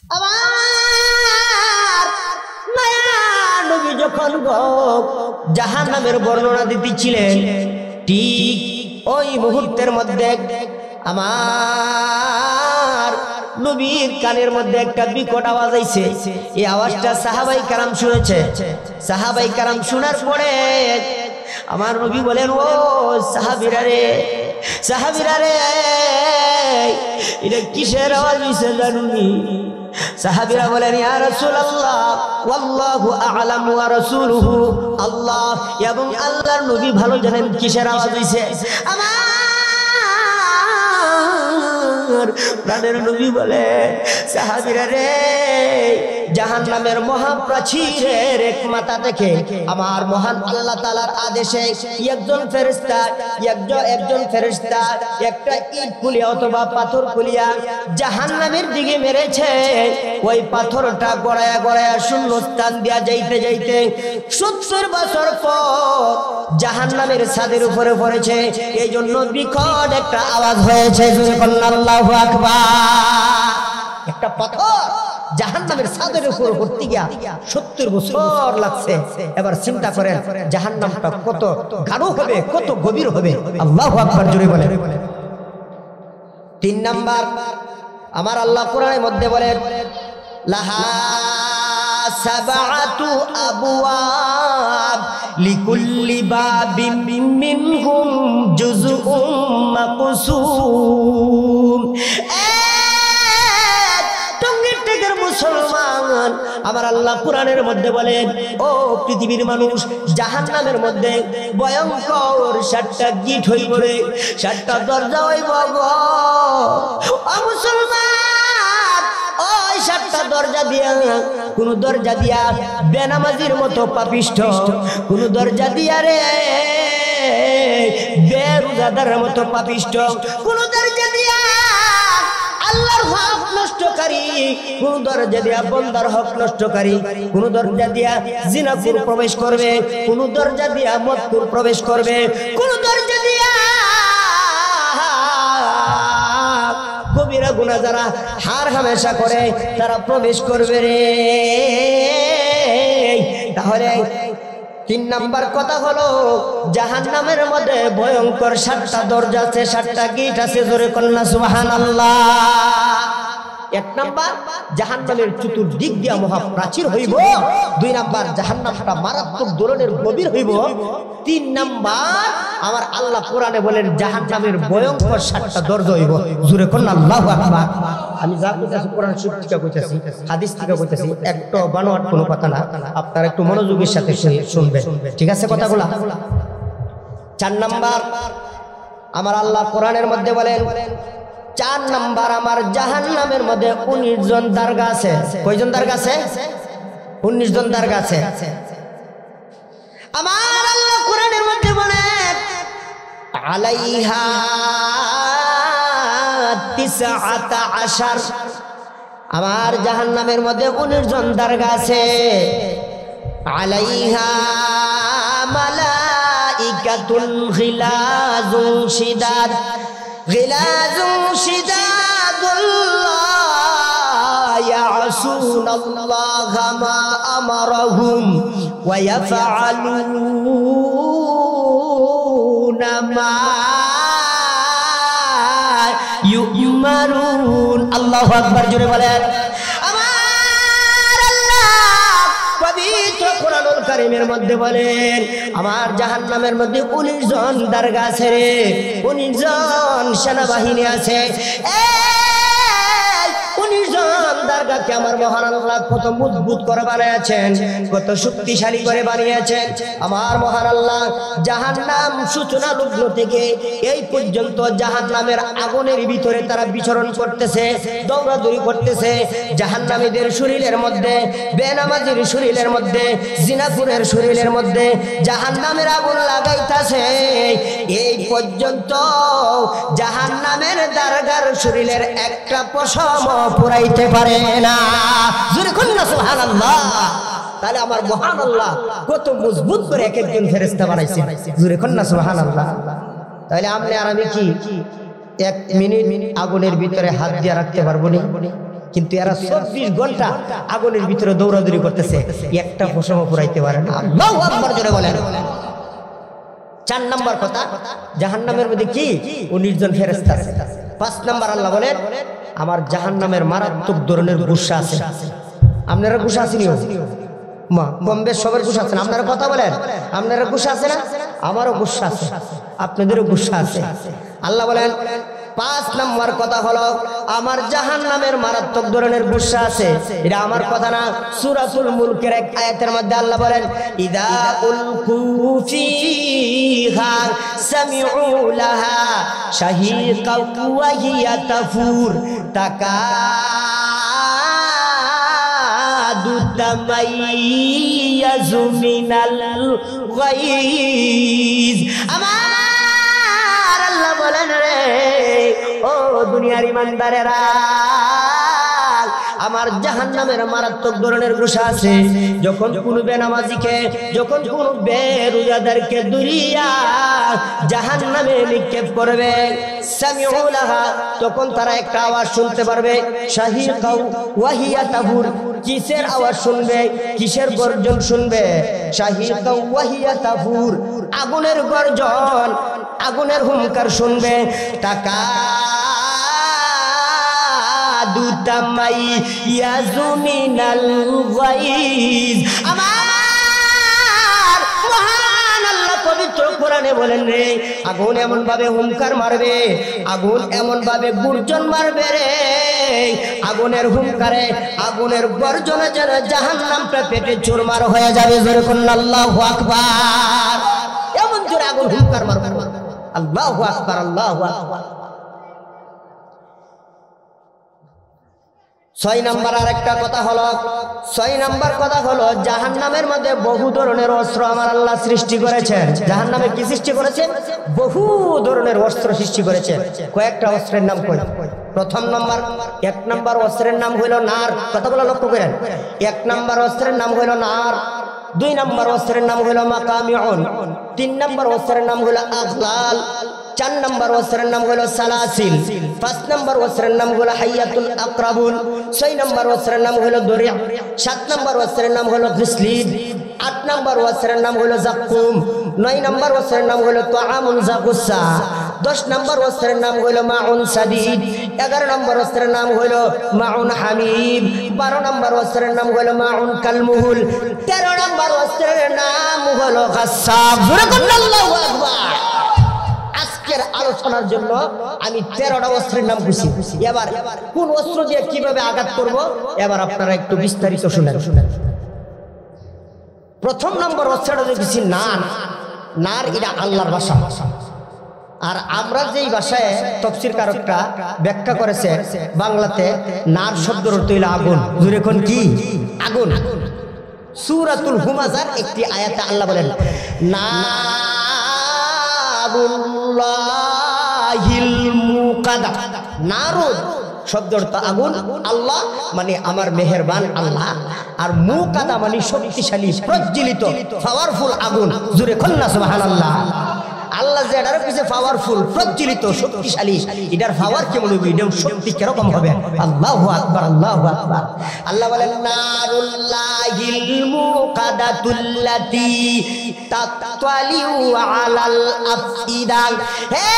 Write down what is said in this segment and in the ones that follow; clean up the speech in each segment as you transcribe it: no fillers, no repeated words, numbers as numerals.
আমার মায়া নবী যখন জাহান্নামের বর্ণনা দিতেছিলেন, ঠিক ওই মুহূর্তের মধ্যে আমার নবীর কানের মধ্যে একটা বিকট আওয়াজ আইছে। এই আওয়াজটা সাহাবাই কারাম শুনেছে। সাহাবাই কারাম শোনার পরে আমার নবী বলেন, ও সাহাবীরা রে, সাহাবীরা রে, এটা কিসের আওয়াজ হইছে জানুনি? সাহাবীরা বলেন, ইয়া রাসূলুল্লাহ ওয়াল্লাহু আ'লামু ওয়া রাসূলুহু, আল্লাহ এবং আল্লাহর নবী ভালো জানেন কিসের আওয়াজ হইছে। আমার প্রাণের নবী বলে, সাহাবীরা রে, জাহান্নামের মহাপ্রাচীরের এক মাথা থেকে আমার মহান আল্লাহ তাআলার আদেশে একজন ফেরেশতা একটা ইট কুলিয়া অথবা পাথর কুলিয়া জাহান্নামের দিকে মেরেছে। ওই পাথরটা গড়ায়া গড়ায়া শূন্যস্থান দিয়া যাইতে যাইতে 70 বছর পর জাহান্নামের ছাদের উপরে পড়েছে। এই জন্য বিকট একটা আওয়াজ হয়েছে, আল্লাহু আকবার। একটা পাথর জাহান্নামের ছাদের উপর পড়তে গিয়া 70 বছর লাগছে। এবার চিন্তা করেন জাহান্নামটা কত গাঢ় হবে, কত গভীর হবে। আল্লাহু আকবার জোরে বলেন। 3 নাম্বার, আমার আল্লাহ কোরআনের মধ্যে বলেন, লাহা সাবআতু আবওয়াব লিকুল্লি বাবিম মিনহুম জুজউম মাকসুম। মুসলমান, আমার আল্লাহ কোরআনের মধ্যে বলেন, ও পৃথিবীর মানুষ, জাহান্নামের মধ্যে ভয়ঙ্কর 7টা গিট হইব রে, 7টা দরজা হইব গো। ও মুসলমান, ওই 7টা দরজা দিয়া, কোন দরজা দিয়া বেনামাজির মতো পাপিষ্ঠ, কোন দরজা দিয়া রে বেরোজাদারের মতো পাপিষ্ঠ, কোন দরজা দিয়া আল্লাহর হক নষ্টকারী, কোন দরজা দিয়া বান্দার হক নষ্টকারী, কোন দরজা দিয়া জিনাকুর প্রবেশ করবে, কোন দরজা দিয়া মদকুর প্রবেশ করবে, কোন দরজা দিয়া কবিরা গুনাহ যারা হার হামেশা করে তারা প্রবেশ করবে রে। তাহলে 3 নাম্বার কথা হলো, জাহান্নামের মধ্যে ভয়ঙ্কর 7টা দরজা আছে, 7টা গেট আছে। জোরে কন্যা সুবহানাল্লাহ। 1 নাম্বার, জাহান্নামের চতুর্দিক দিয়া মহাপ্রাচীর হইব। 2 নাম্বার, জাহান্নামটা মারাত্মক ধরনের গভীর হইব। 3 নাম্বার, আমার আল্লাহ কোরআনে বলেন জাহান্নামের ভয়ঙ্কর 7টা দরজা হইব। জোরে কন্যা আল্লাহু আকবার। আমি যা কইতাছি কোরআন শরীফ থেকে কইতাছি, হাদিস থেকে কইতাছি, একটু বানোয়াট কোনো কথা না। আপনারা একটু মনোযোগের সাথে শুনবেন, ঠিক আছে কথাগুলা? 4 নাম্বার, আমার আল্লাহ কোরআনের মধ্যে বলেন, 4 নাম্বার, আমার জাহান্নামের মধ্যে 19 জন দারগা আছে। কয়জন দারগা আছে? 19 জন দারগা আছে। আমার আল্লাহ কোরআনের মধ্যে বলেন, আলাইহা 19, আমার জাহান্নামের মধ্যে 19 জন দারগা আছে। আলাইহা মালাইকাতুন গিলাজুন শিদাদ, গিলাজুন শিদাদুল্লাহ ইয়াসুনাল্লাহা মা আমারহুম ওয়া ইয়াফআলুনা মা ইউমারুন। আল্লাহু আকবার জোরে বলেন। আমার আল্লাহ পবিত্র কোরআনুল কারীমের মধ্যে বলেন, আমার জাহান্নামের মধ্যে 19 জন দারগা আছে রে, 19 জন সেনাবাহিনী আছে। 19 জন দারগাকে আমার মহান আল্লাহ কত মজবুত করে বানিয়েছেন, কত শক্তিশালী করে বানিয়েছেন। আমার মহান আল্লাহ জাহান্নাম সূচনা লগ্ন থেকে এই পর্যন্ত জাহান্নামের আগুনের ভিতরে তারা বিচরণ করতেছে, দৌড়াদৌড়ি করতেছে। জাহান্নামীদের শরীরের মধ্যে, বেনামাজির শরীরের মধ্যে, জিনাকুরের শরীরের মধ্যে জাহান্নামের আগুন লাগাইতেছে। এই পর্যন্ত জাহান্নামের দারগার শরীরের একটা পশম পুরাইতে পারে না। জোরে কন্যা সুবহানাল্লাহ। তাহলে আমার মহান আল্লাহ কত মজবুত করে এক একজন ফেরেশতা বানাইছে। জোরে কন্যা সুবহানাল্লাহ। তাহলে আপনি আর আমি কি 1 মিনিট আগুনের ভিতরে হাত দিয়ে রাখতে পারবো না? কিন্তু এরা 24 ঘন্টা আগুনের ভিতরে দৌড়াদৌড়ি করতেছে, একটা পশম পুরাইতে পারে না। আল্লাহু আকবার জোরে বলেন। 4 নম্বর কথা, জাহান্নামের মধ্যে কি 19 জন ফেরেশতা আছে। 5 নম্বর আল্লাহ বলেন আমার জাহান্নামের মারাত্মক ধরনের গুসা আছে। আপনারা গুসা আসেনিও মা কম বেশ সবার গুসা আছে না? আপনারা কথা বলেন, আপনারা গুসা আছে না? আমারও গুসা আছে, আপনাদেরও গুসা আছে। আল্লাহ বলেন 5 নম্বর কথা হলো আমার জাহান্নামের মারাত্মক ধরনের গুসা আছে। এটা আমার কথা না, সূরাতুল মুলকের এক আয়াতের মধ্যে আল্লাহ বলেন ইদা উলকু ফিহা সামিউ লাহা শাহীকা ওয়া হিয়া তাফুর তাকাদু তামাইয়াজু মিনাল গায়জ। আমার আল্লাহ বলেন রে ও দুনিয়ার ইমানদারেরা, আমার জাহান্নামের মারাত্মক ধরনের গুসা আছে। যখন কোন বেনামাজিকে, যখন কোন বেরোজাদারকে দুরিয়া জাহান্নামে নিক্ষেপ করবে, সামিউ লাহা, তখন তারা একটা আওয়াজ শুনতে পারবে, শাহীকা ওয়া হিয়া তাফুর, কিসের আওয়াজ শুনবে, কিসের গর্জন শুনবে? শাহীকা ওয়া হিয়া তাফুর, আগুনের গর্জন, আগুনের হুঙ্কার শুনবে। টাকা দুতামাই ইয়াজুমিনাল গায়জ। আমার মহান আল্লাহ পবিত্র কোরআনে বলেন রে আগুন এমন ভাবে হুঙ্কার মারবে, আগুন এমন ভাবে গর্জন মারবে রে, আগুনের হুঙ্কারে, আগুনের গর্জনে যেন জাহান্নামটা পেটে চুরমার হয়ে যাবে। জোরে করুন আল্লাহু আকবার। এমন জোরে আগুন হুঙ্কার মারবে। আল্লাহু আকবার, আল্লাহু আকবার। 6 নম্বর আরেকটা কথা হলো, 6 নম্বর কথা হলো জাহান্নামের মধ্যে বহু ধরনের অস্ত্র আমার আল্লাহ সৃষ্টি করেছেন। জাহান্নামে কি সৃষ্টি করেছেন? বহু ধরনের অস্ত্র সৃষ্টি করেছেন। কয়েকটা অস্ত্রের নাম কই। প্রথম নম্বর, 1 নম্বর অস্ত্রের নাম হইল নার। কথাগুলো লক্ষ্য করেন। 1 নম্বর অস্ত্রের নাম হইল নার। 2 নম্বর অস্ত্রের নাম হইল মাকামিউন। 3 নম্বর অস্ত্রের নাম হইল আগলাল। 4 নম্বর অস্ত্রের নাম হলো সালাসিল। 5 নম্বর অস্ত্রের নাম হলো হাইয়াতুল আকরাবুন। 6 নম্বর অস্ত্রের নাম হলো দরিয়া। 7 নম্বর অস্ত্রের নাম হলো গিসলিদ। 8 নম্বর অস্ত্রের নাম হলো জাকুম। 9 নম্বর অস্ত্রের নাম হলো তাআমুন জাকুসা। 10 নম্বর অস্ত্রের নাম হলো মাউন সাদিদ। 11 নম্বর অস্ত্রের নাম হলো মাউন হামিম। 12 নম্বর অস্ত্রের নাম হলো মাউন কালমুহুল। 13 নম্বর অস্ত্রের নাম হলো গাসাব। আল্লাহু আকবার। আজকের আলোচনার জন্য আমি 13টা অস্ত্রের নাম বুঝি। এবার কোন অস্ত্র দিয়ে কিভাবে আঘাত করব এবার আপনারা একটু বিস্তারিত শুনেন। প্রথম নম্বর অস্ত্রটা দেখছি নার। নার এটা আল্লাহর ভাষা। আর আমরা যেই ভাষায় তাফসীরকারকরা ব্যাখ্যা করেছে বাংলাতে নার শব্দের অর্থ হলো আগুন। জোরে কোন কি? আগুন। সূরাতুল হুমাযার একটি আয়াতে আল্লাহ বলেন নারুল্লাহিল মুকাদা। নারুদ শব্দ অর্থ আগুন, আল্লাহ মানে আমার মেহেরবান আল্লাহ, আর মুকাদা মানে শক্তিশালী, প্রজ্বলিত, পাওয়ারফুল আগুন। জোরে কোন না সুবহানাল্লাহ। আল্লাহ যে এটার পিছে পাওয়ারফুল, প্রজ্বলিত, শক্তিশালী, এটার পাওয়ার কেমন হবে, এটার শক্তি কিরকম হবে? আল্লাহু আকবার, আল্লাহু আকবার। আল্লাহ বলেন নারুল্লাহিল মুকাদাতুল্লাতি তাতালিউ আলাল আফইদা। হে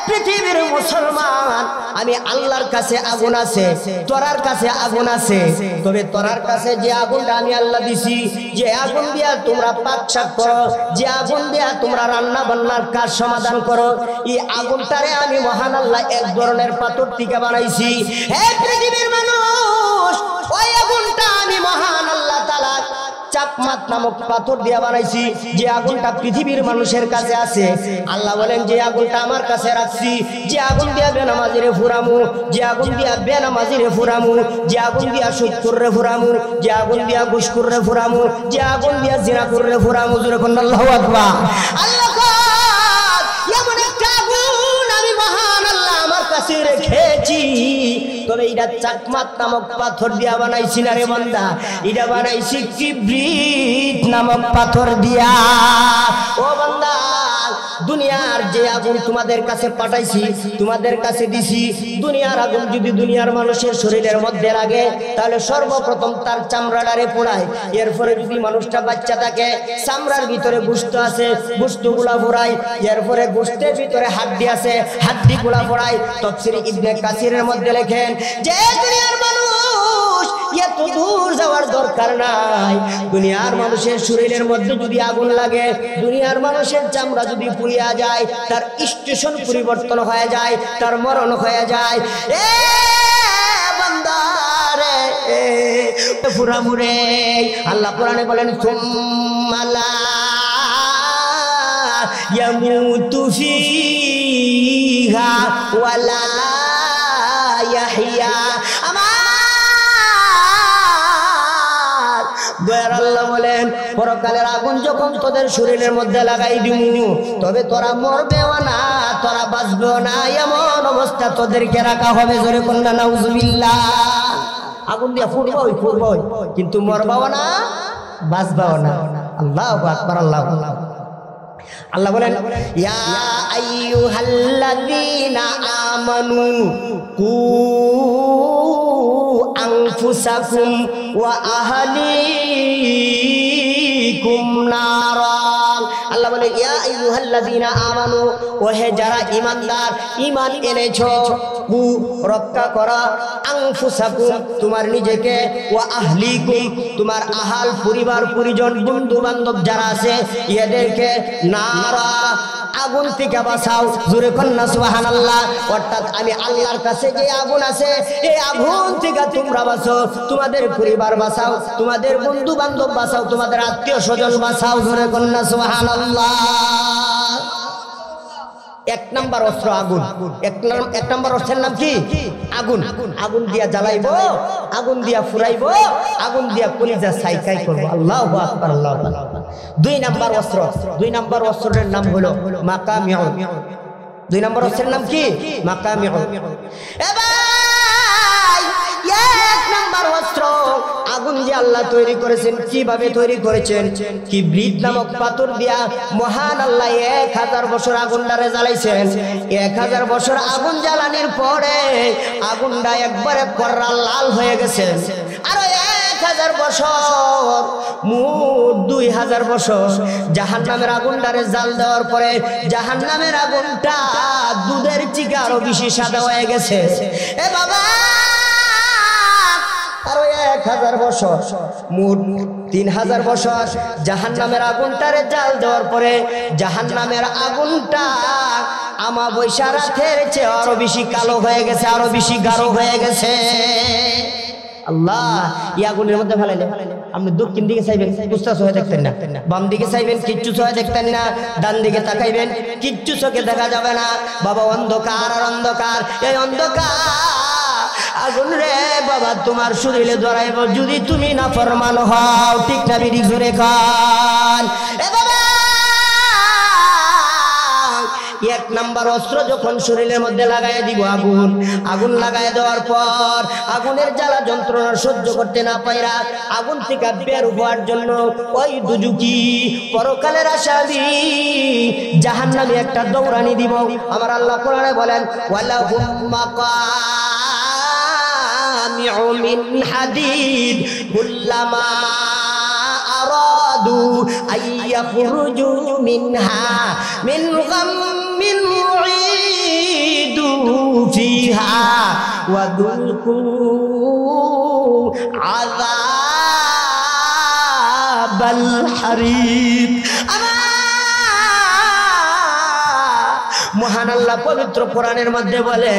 পৃথিবীর মুসলমান, আমি আল্লাহর কাছে আগুন আছে, তোরার কাছে আগুন আছে, তবে তোরার কাছে যে আগুনটা আমি আল্লাহ দিছি, যে আগুন দিয়া তোমরা পাক শাক করো, যে আগুন দিয়া তোমরা রান্না বান্নার কাজ সমাধান করো, এই আগুনটারে আমি মহান আল্লাহ এক ধরনের পাথর থেকে বানাইছি। হে পৃথিবীর মানুষ, ওই আগুনটা আমি মহান আল্লাহ তাআলা চাকমাত নামক পাথর দিয়া বানাইছি, যে আগুনটা পৃথিবীর মানুষের কাছে আছে। আল্লাহ বলেন যে আগুনটা আমার কাছে রাখছি, যে আগুন দিয়া বেনামাজিরে ফুরামু, যে আগুন দিয়া বেনামাজিরে ফুরামু, যে আগুন দিয়া সুদখোররে ফুরামু, যে আগুন দিয়া ঘুষখোররে ফুরামু, যে আগুন দিয়া জিনাখোররে ফুরামু। জোরে কোন আল্লাহু আকবার। আল্লাহ এমন একটা আগুন আমি মহান আল্লাহ আমার কাছে রেখেছি, তবে এটা চাকমাত নামক পাথর দিয়া বানাইছি না রে বান্দা, এটা বানাইছি কিবরিত নামক পাথর দিয়া। ও বান্দা, দুনিয়ার যে আগুন তোমাদের কাছে পাঠাইছি, তোমাদের কাছে দিছি, দুনিয়ার আগুন যদি দুনিয়ার মানুষের শরীরের মধ্যে লাগে তাহলে সর্বপ্রথম তার চামড়াটারে পোড়ায়, এরপরে যদি মানুষটা বাচ্চা থাকে চামড়ার ভিতরে গোশত আছে, গোশতগুলা পোড়ায়, এরপরে গোশতের ভিতরে হাড্ডি আছে, হাড্ডিগুলা পোড়ায়। তাফসীর ইবনে কাসিরের মধ্যে লেখেন যে দুনিয়ার মানুষ এত দূর যাওয়ার দরকার নাই, দুনিয়ার মানুষের শরীরের মধ্যে যদি আগুন লাগে, দুনিয়ার মানুষের চামড়া যদি পুড়িয়া যায়, তার স্টেশন পরিবর্তন হয়ে যায়, তার মরণ হয়ে যায়। এ বান্দারে পুরামুরে আল্লাহ কোরআনে বলেন সুম্মা লা ইয়ামুতু ফিহা ওয়ালা ইয়াহইয়া। দয়ার আল্লাহ বলেন পরকালের আগুন যখন তোদের শরীরের মধ্যে লাগাই দিমু, তবে তোরা মরবেও না, তোরা বাঁচবেও না, এমন অবস্থা তোদেরকে রাখা হবে। জোরে কন্যা নাউজুবিল্লাহ। আগুন দিয়া ফুটবই কিন্তু মরবাও না, বাঁচবাও না। আল্লাহু আকবার, আল্লাহু আকবার। আল্লাহ বলেন ইয়া আইয়ুহাল্লাযীনা আমানু কু আনফুসাকুম ওয়া আহলিকুম নারা। আল্লাহ বলে ইয়া আইয়ুহাল্লাযীনা আমানু, ওহে যারা ঈমানদার, ঈমান এনেছো, কু রক্ষা করা, আনফুসাকুম তোমার নিজেকে, ওয়া আহলিকুম তোমার আহাল পরিবার পরিজন বন্ধু বান্ধব যারা আছে এদেরকে, নারা আগুন থেকে বাঁচাও। জোরে কন্যা সুবহানাল্লাহ। অর্থাৎ আমি আল্লাহর কাছে যে আগুন আছে এই আগুন থেকে তোমরা বাঁচো, তোমাদের পরিবার বাঁচাও, তোমাদের বন্ধু বান্ধব বাঁচাও, তোমাদের আত্মীয় স্বজন বাঁচাও। জোরে কন্যা সুবহানাল্লাহ। এক নাম্বার অস্ত্র আগুন। এক নাম্বার অস্ত্রের নাম কি? আগুন। আগুন দিয়া জ্বালাইবো, আগুন দিয়া ফুরাইবো, আগুন দিয়া কলিজা সাইকাই করবো। আল্লাহু আকবার, আল্লাহু আকবার। দুই নাম্বার অস্ত্র, দুই নাম্বার অস্ত্রের নাম হলো মাকামিউ। দুই নাম্বার অস্ত্রের নাম কি? মাকামিউ। এক নাম্বার অস্ত্র আগুন যে আল্লাহ তৈরি করেছেন, কিভাবে তৈরি করেছেন? কিবরিত নামক পাথর দিয়া মহান আল্লাহ 1000 বছর আগুনটারে জ্বালাইছেন। 1000 বছর আগুন জ্বালানির পরে আগুনটা একবারে কড়া লাল হয়ে গেছে। আর 1000 বছর, মোট 2000 বছর জাহান্নামের আগুনটারে জাল দেওয়ার পরে জাহান্নামের আগুনটা দুধের চিকা আরো বেশি সাদা হয়ে গেছে। এ বাবা, আরো 1000 বছর, মোট 3000 বছর জাহান্নামের আগুনটারে জাল দেওয়ার পরে জাহান্নামের আগুনটা আমাবস্যা রাতের চেয়ে আরো বেশি কালো হয়ে গেছে, আরো বেশি গাঢ় হয়ে গেছে। আল্লাহ এই আগুনের মধ্যে ফেলাইলে আপনি দক্ষিণ দিকে চাইবেন কুস্তা চোখে দেখতেন না, বাম দিকে চাইবেন কিচ্ছু চোখে দেখতেন না, ডান দিকে তাকাইবেন কিচ্ছু চোখে দেখা যাবে না। বাবা অন্ধকার আর অন্ধকার, এই অন্ধকার আগুন রে বাবা তোমার শরীরে ধরাইব যদি তুমি না ফরমান হও। ঠিক না বিড়ি জোরে খান। এ বাবা, এক নাম্বার অস্ত্র যখন শরীরের মধ্যে লাগাই দিব আগুন, আগুন লাগাই দেওয়ার পর আগুনের জ্বালা যন্ত্রণা সহ্য করতে না পাইরা আগুন থেকে বের হওয়ার জন্য ওই দুজুকি পরকালের আসামি জাহান্নামে একটা দৌড়ানি দিব। আমার আল্লাহ কোরআনে বলেন ওয়ালাহুম মাকামিউ মিন হাদিদ কুল্লামা আরাদু আইয়াখরুজু মিনহা মিন গাম্মিন উঈদু ফিহা ওয়া দুকু আযাবাল হারিক। মহান আল্লাহ পবিত্র কোরআনের মধ্যে বলে,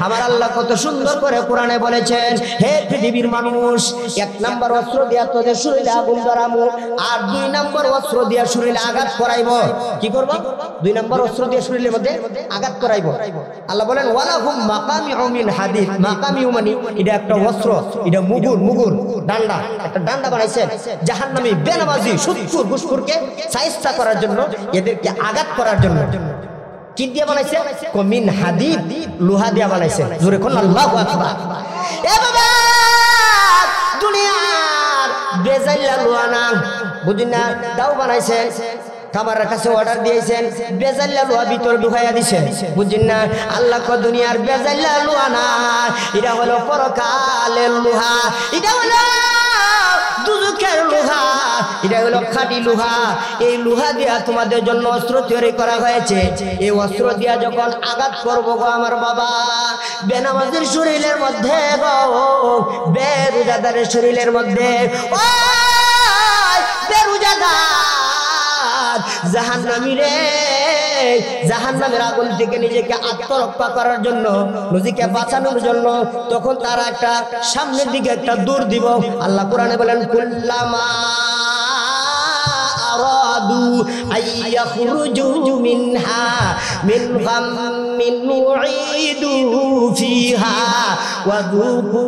আমার আল্লাহ কত সুন্দর করে কোরআনে বলেছেন, হে পৃথিবীর মানুষ, এক নাম্বার অস্ত্র দিয়া তোদের শরীরে আগুন ধরামু, আর 2 নাম্বার অস্ত্র দিয়া শরীরে আঘাত করাইব। কি করব? 2 নাম্বার অস্ত্র দিয়া শরীরের মধ্যে আঘাত করাইব। আল্লাহ বলেন ওয়ালাহুম মাকামিউ মিন হাদিদ। মাকামিউ মানে এটা একটা অস্ত্র, এটা মুগুর ডান্ডা, একটা ডান্ডা বানাইছেন জাহান্নামী বেনামাজি সুৎখুর ঘুষখোরকে শায়েস্তা করার জন্য, এদেরকে আঘাত করার জন্য। কি দিয়ে বানাইছে? মিন হাদিদ, লোহা দিয়া বানাইছে। জোরে কোন আল্লাহু আকবার। এ বাবা, দুনিয়ার বেজাইলা লোহা না, বুঝিনা, দাও বানাইছে, কামারের কাছে অর্ডার দিয়েছেন, বেজাল্লা লোহা ভিতর ঢুকাইয়া দিছে, বুঝছেন না? আল্লাহ কো দুনিয়ার বেজাল্লা লোহা না, এটা হলো পরকালের লোহা, এটা হলো দুজকের লোহা, এটা হলো খাঁটি লোহা। এই লোহা দিয়া তোমাদের জন্য অস্ত্র তৈরি করা হয়েছে। এই অস্ত্র দিয়া যখন আঘাত করবো গো আমার বাবা, বেনামাজির শরীরের মধ্যে গো, বেরোজাদারের শরীরের মধ্যে, ও বেরোজাদার জাহান্নামী রে, জাহান্নামের আগুন থেকে নিজেকে আত্মরক্ষা করার জন্য, নিজেকে বাঁচানোর জন্য, তখন তারা একটা সামনের দিকে একটা দৌড় দিব। আল্লাহ কোরআনে বলেন, কুল্লামা আরাদু আইয়াখরুজু মিনহা মিন গাম্মিন নুঈদু ফিহা ওয়া যুকু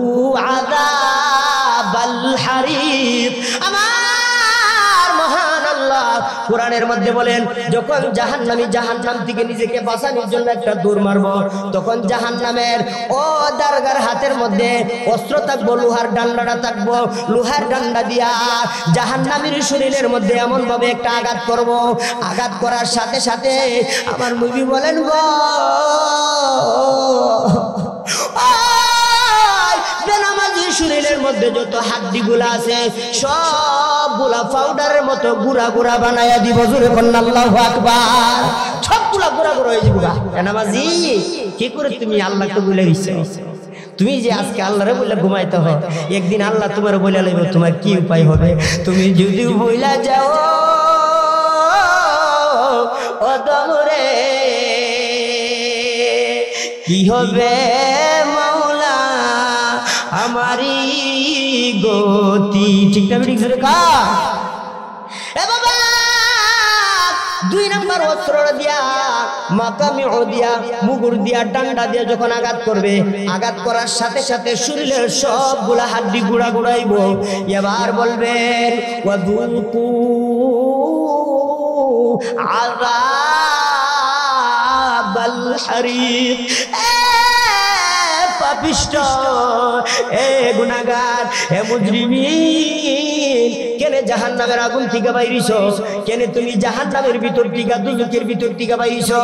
আযাবাল হারিক। আমার মহান আল্লাহ কোরআনের মধ্যে বলেন, যখন জাহান্নামী জাহান্নাম থেকে নিজেকে বাঁচানোর জন্য একটা দৌড় মারবো, তখন জাহান্নামের ও দারগার হাতের মধ্যে অস্ত্র থাকবো, লোহার ডান্ডাটা থাকবো, লোহার ডান্ডা দিয়া জাহান্নামীর শরীরের মধ্যে এমন ভাবে একটা আঘাত করব, আঘাত করার সাথে সাথে আমার নবী বলেন গো, বেনামাজির শরীরের মধ্যে যত হাড্ডিগুলা আছে সবগুলা পাউডারের মতো গুড়া গুড়া বানায়া দিব। জোরে বলেন আল্লাহু আকবার। সবগুলা গুড়া গুড়া হয়ে যাবে। বেনামাজি কি করে তুমি আল্লাহকে ভুলে গেছো? তুমি যে আজকে আল্লাহরে বলে ঘুমাইতে হয়, একদিন আল্লাহ তোমার বলে লইব, তোমার কি উপায় হবে? তুমি যদি বইলা যাও ও দমরে, কি হবে মাওলা আমারি গতি? ঠিক না ঠিক জোরে কা? এ বাবা, 2 নম্বর অস্ত্র দিয়া, মাকামি দিয়া, মুগুর দিয়া, ডান্ডা দিয়া যখন আঘাত করবে, আঘাত করার সাথে সাথে শরীরের সবগুলা হাড্ডি গুড়া গুড়াইব। এবার বলবেন, ওয়াযুকু আযাবাল হারিক। পাপিষ্ট, এ গুনাহগার, এ মুজরিমিন, কেনে জাহান্নামের আগুন থেকে বাইরিছো? কেনে তুমি জাহান্নামের ভিতর থেকে, দুজকের ভিতর থেকে বাইরিছো?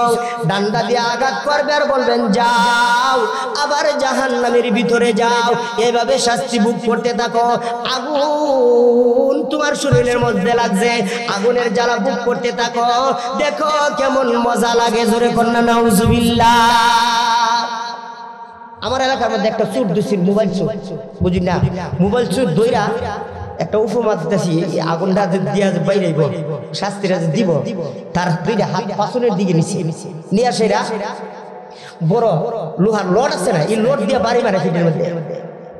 ডান্ডা দিয়ে আঘাত করবে আর বলবেন যাও, আবার জাহান্নামের ভিতরে যাও। এভাবে শাস্তি ভোগ করতে থাকো। আগুন তোমার শরীরের মধ্যে লাগছে, আগুনের জ্বালা ভোগ করতে থাকো, দেখো কেমন মজা লাগে। জোরে কন্যা নাউজুবিল্লাহ। আমার এলাকার মধ্যে একটা চোর দিচ্ছি, মোবাইল চোর, বুঝি না? মোবাইল চোর দইরা একটা উপমা দিতেছি, আগুনটা দিয়া বাইরে শাস্তিরা দিব, তার 2টা হাত পাছনের দিকে নিয়ে সেরা বড় লোহার লট আছে না, এই লট দিয়ে বাড়ি মারে ফিটের মধ্যে।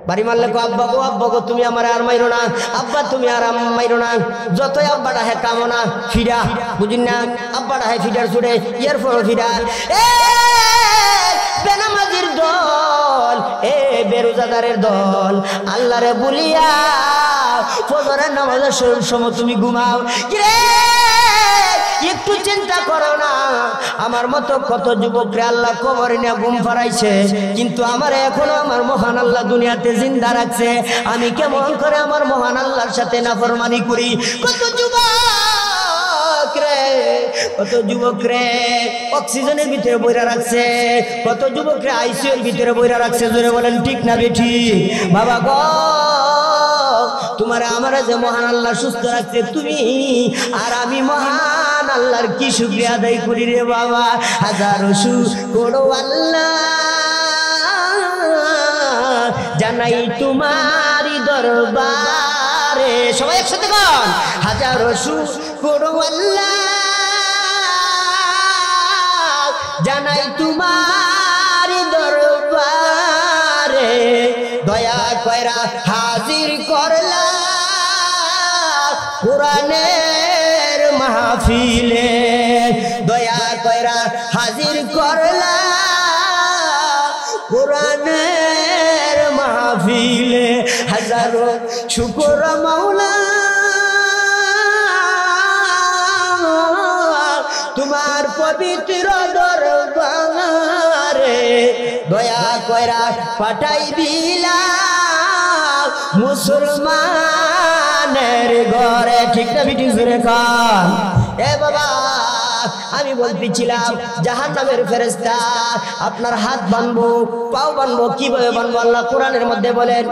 বাড়ি মারলে গো, আব্বা গো, আব্বা গো, তুমি আমার আর মাইরো না, আব্বা তুমি আর মাইরো না। যতই আব্বাটা হে কামনা ফিরা, বুঝিন না? আব্বাটা হে ফিডার ছুড়ে, ইয়ার ফল ফিরা। বেনামাজির দল, এ বেরোজাদারের দল, আল্লাহরে বলিয়া ফজরের নামাজের সময় তুমি ঘুমাও। কিরে, একটু চিন্তা করো না, আমার মতো কত যুবকরে আল্লাহ কবরে নিয়ে ঘুম পাড়াইছে, কিন্তু আমার এখনো আমার মহান আল্লাহ দুনিয়াতে জিন্দা রাখছে। আমি কেমন করে আমার মহান আল্লাহর সাথে নাফরমানি করি? কত যুবক রে, কত যুবক রে অক্সিজেনের ভিতরে বইরা রাখছে, কত যুবক রে আইসিইউর ভিতরে বইরা রাখছে। জোরে বলেন ঠিক না বেঠি? বাবা গো, তোমার আমার যে মহান আল্লাহ সুস্থ রাখছে, তুমি আর আমি মহান আল্লাহর কি শুকরিয়া আদায় করি রে বাবা। হাজারো শুকর আল্লাহ জানাই তোমারই দরবারে। সবাই একসাথে গান, হাজারো শুকর আল্লাহ জানাই তোমারই দরবারে। দয়া কইরা হাজির করলা কোরআনের মাহফিলে, দয়া কইরা হাজির করলা কোরআনের মাহফিলে। হাজারো শুকর মাওলা তোমার পবিত্র দরবারে। দয়া কইরা পাঠাই দিলা মুসলমানের ঘরে। ঠিক না বিটি জোরে কান? এ বাবা, আমি বলতেছিলাম জাহান্নামের ফেরেশতা আপনার হাত বাঁধবো পাও বাঁধবো কিভাবে বাঁধবো আল্লাহ কোরআনের মধ্যে বলেন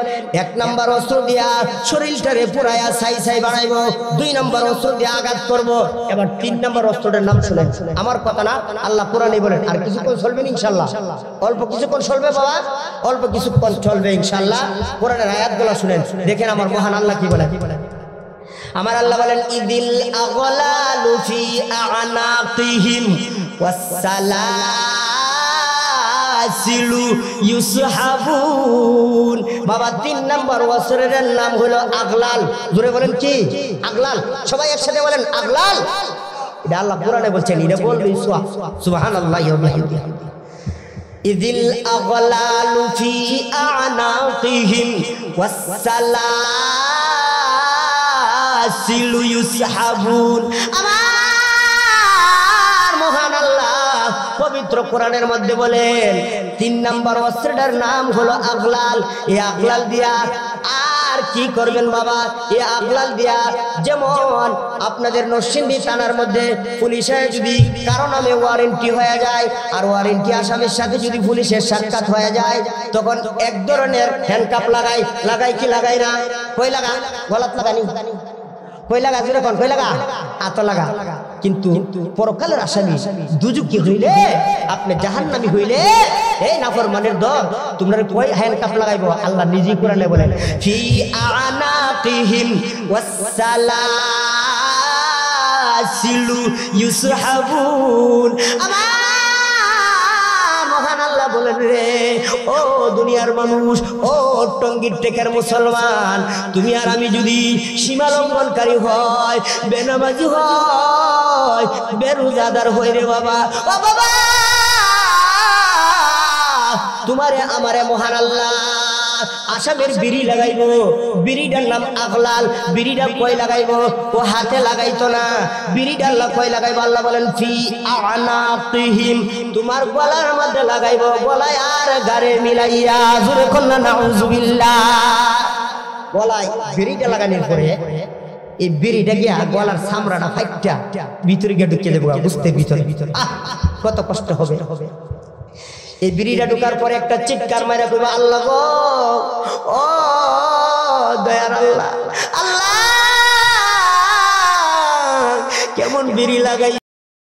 1 নাম্বার অস্ত্র দিয়া শরীরটারে পুরায়া ছাই ছাই বানাইবো 2 নাম্বার অস্ত্র দিয়ে আঘাত করব এবার 3 নাম্বার অস্ত্রটার নাম শুনেন আমার কথা না আল্লাহ কোরআনে বলেন আর কিছুক্ষণ চলবে ইনশাআল্লাহ অল্প কিছুক্ষণ চলবে বাবা অল্প কিছুক্ষণ চলবে ইনশাআল্লাহ কোরআনের আয়াতগুলো শুনেন দেখেন আমার মহান আল্লাহ কি বলেন আমার আল্লাহ বলেন ইদিল আগলালু ফি আনাকিহিম ওয়াসসালাসিলু ইউসহাবুন বাবা 3 নাম্বার অস্ত্রের নাম হলো আগলাল জোরে বলেন কি আগলাল সবাই একসাথে বলেন আগলাল এটা আল্লাহ কোরআনে বলছেন এটা বলবেন সুবহানাল্লাহি ওয়া বিহামদিহি ইদিল আগলালু ফি আনাকিহিম ওয়াসসালাসিলু ইউসহাবুন আমার মহান আল্লাহ পবিত্র কোরআনের মধ্যে বলেন 3 নাম্বার অস্ত্রটার নাম হলো আগলাল এই আগলাল দিয়া আর কি করবেন বাবা এই আগলাল দিয়া যেমন আপনাদের নরসিংদী থানার মধ্যে পুলিশে যদি কারো নামে ওয়ারেন্টি হয়ে যায় আর ওয়ারেন্টি আসামির সাথে যদি পুলিশের সাক্ষাৎ হয়ে যায় তখন এক ধরনের হ্যান্ডকাপ লাগাই কি লাগাই না কই লাগা গলাত লাগানি কই লাগা জোরে কোন কই লাগা হাত লাগা কিন্তু পরকালের আসামি দুজুকি হইলে আপনি জাহান্নামী হইলে এই নাফরমানের দল তোমরা কই হ্যান্ডকাপ লাগাইবো আল্লাহ নিজেই কোরআনে বলেন ফি আনাকিহিম ওয়াসসালাসিলু ইউসহাবুন আল্লাহ বলেন রে ও দুনিয়ার মানুষ ও টঙ্গীর টেকের মুসলমান তুমি আর আমি যদি সীমা লঙ্ঘনকারী হয় বেনামাজি হয় বেরোজাদার হই রে বাবা ও বাবা তোমারে আমারে মহান আল্লাহ আসামের বিড়ি লাগাইবো বিড়িটার নাম আগলাল বিড়িটা কই লাগাইবো ও হাতে লাগাইতো না বিড়িটা আল্লাহ কই লাগাইবো আল্লাহ বলেন ফি আনাকিহিম তোমার গলার মধ্যে লাগাইবো গলায় আর গারে মিলাইয়া জোরে কন্না নাউজুবিল্লাহ গলায় বিড়িটা লাগানোর পরে এই বিড়িটা গিয়া গলার চামড়াটা ফাইটটা ভিতরে গিয়ে ঢুকিয়ে দেবো বুঝতে ভিতরে কত কষ্ট হবে এই বিড়িটা ঢোকার পরে একটা চিৎকার মারা কইবা আল্লাহ গো ও দয়ার আল্লাহ আল্লাহ কেমন বিড়ি লাগাই